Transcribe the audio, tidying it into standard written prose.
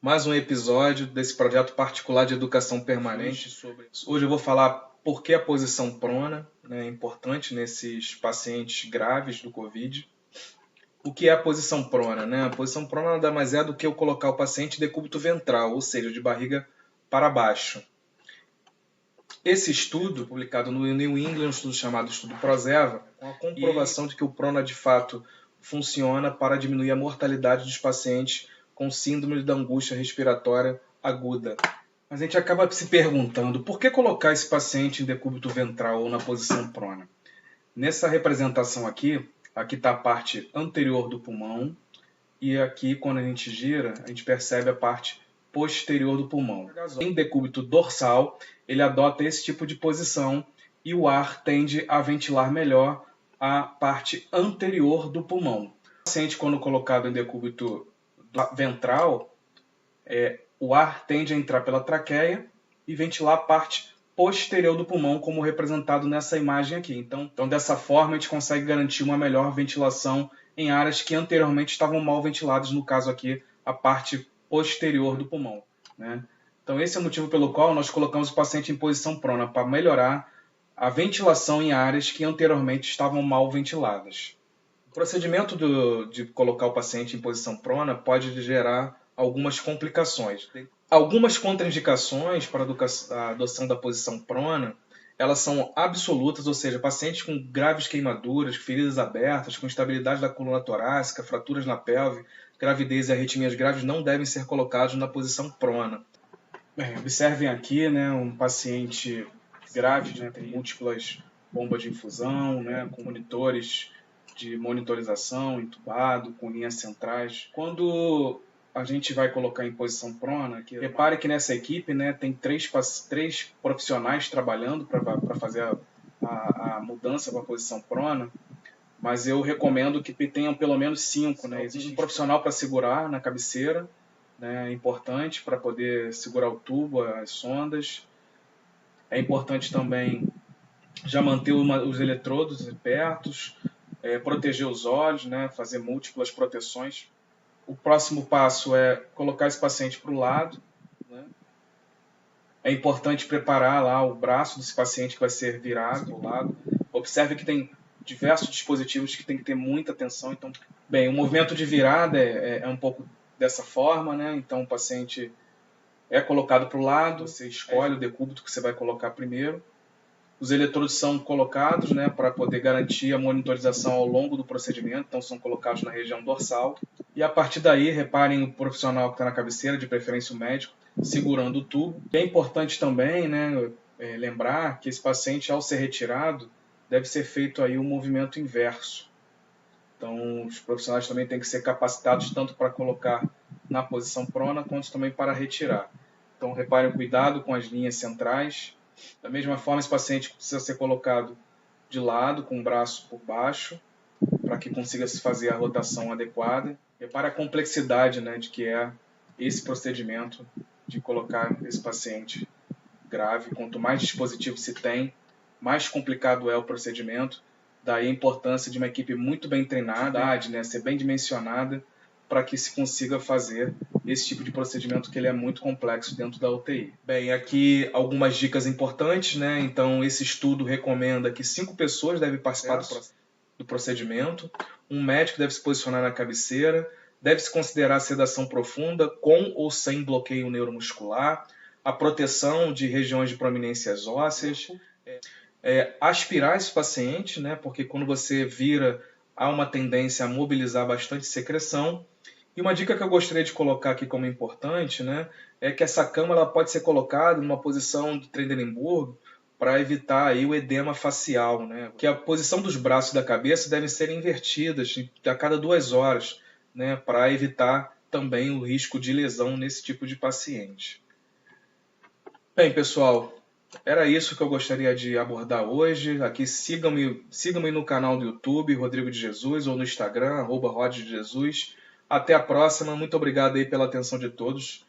Mais um episódio desse projeto particular de educação permanente. Hoje eu vou falar por que a posição prona, né, é importante nesses pacientes graves do Covid. O que é a posição prona? Né? A posição prona nada mais é do que eu colocar o paciente de decúbito ventral, ou seja, de barriga para baixo. Esse estudo, publicado no New England, um estudo chamado Estudo ProSERVA, com a comprovação de que o prona de fato funciona para diminuir a mortalidade dos pacientes com síndrome da angústia respiratória aguda. Mas a gente acaba se perguntando por que colocar esse paciente em decúbito ventral ou na posição prona. Nessa representação aqui está a parte anterior do pulmão e aqui, quando a gente gira, a gente percebe a parte posterior do pulmão. Em decúbito dorsal, ele adota esse tipo de posição e o ar tende a ventilar melhor a parte anterior do pulmão. O paciente, quando colocado em decúbito ventral, o ar tende a entrar pela traqueia e ventilar a parte posterior do pulmão, como representado nessa imagem aqui. Então, dessa forma, a gente consegue garantir uma melhor ventilação em áreas que anteriormente estavam mal ventiladas, no caso aqui, a parte posterior do pulmão, né? Então, esse é o motivo pelo qual nós colocamos o paciente em posição prona, para melhorar a ventilação em áreas que anteriormente estavam mal ventiladas. O procedimento de colocar o paciente em posição prona pode gerar algumas complicações. Algumas contraindicações para a adoção da posição prona, elas são absolutas, ou seja, pacientes com graves queimaduras, feridas abertas, com instabilidade da coluna torácica, fraturas na pelve, gravidez e arritmias graves não devem ser colocados na posição prona. Bem, observem aqui, né, um paciente grave, né, tem múltiplas bombas de infusão, né, com monitores de monitorização, entubado, com linhas centrais. Quando a gente vai colocar em posição prona, repare que nessa equipe, né, tem três profissionais trabalhando para fazer a mudança para a posição prona, mas eu recomendo que tenham pelo menos 5. Né? Existe um profissional para segurar na cabeceira, né, é importante para poder segurar o tubo, as sondas. É importante também já manter os eletrodos perto, proteger os olhos, né, fazer múltiplas proteções. O próximo passo é colocar esse paciente para o lado, né? É importante preparar lá o braço desse paciente que vai ser virado para o lado. Observe que tem diversos dispositivos que tem que ter muita atenção. Então, bem, o movimento de virada é um pouco dessa forma, né? Então, o paciente é colocado para o lado, você escolhe o decúbito que você vai colocar primeiro. Os eletrodos são colocados, né, para poder garantir a monitorização ao longo do procedimento, então são colocados na região dorsal. E a partir daí, reparem o profissional que está na cabeceira, de preferência o médico, segurando o tubo. É importante também, né, lembrar que esse paciente, ao ser retirado, deve ser feito aí um movimento inverso. Então, os profissionais também têm que ser capacitados tanto para colocar na posição prona, quanto também para retirar. Então, reparem o cuidado com as linhas centrais. Da mesma forma, esse paciente precisa ser colocado de lado, com o braço por baixo, para que consiga se fazer a rotação adequada. Repare a complexidade, né, de que é esse procedimento de colocar esse paciente grave. Quanto mais dispositivo se tem, mais complicado é o procedimento. Daí a importância de uma equipe muito bem treinada, né, ser bem dimensionada, para que se consiga fazer esse tipo de procedimento, que ele é muito complexo dentro da UTI. Bem, aqui algumas dicas importantes, né? Então, esse estudo recomenda que 5 pessoas devem participar do procedimento, um médico deve se posicionar na cabeceira, deve-se considerar a sedação profunda com ou sem bloqueio neuromuscular, a proteção de regiões de prominências ósseas, aspirar esse paciente, né? Porque quando você vira, há uma tendência a mobilizar bastante secreção. E uma dica que eu gostaria de colocar aqui como importante, né, é que essa cama ela pode ser colocada numa posição de Trendelenburg para evitar aí o edema facial, né? Que a posição dos braços e da cabeça devem ser invertidas a cada 2 horas, né, para evitar também o risco de lesão nesse tipo de paciente. Bem, pessoal, era isso que eu gostaria de abordar hoje. Aqui sigam-me no canal do YouTube, Rodrigo de Jesus, ou no Instagram, @RodDeJesus. Até a próxima. Muito obrigado aí pela atenção de todos.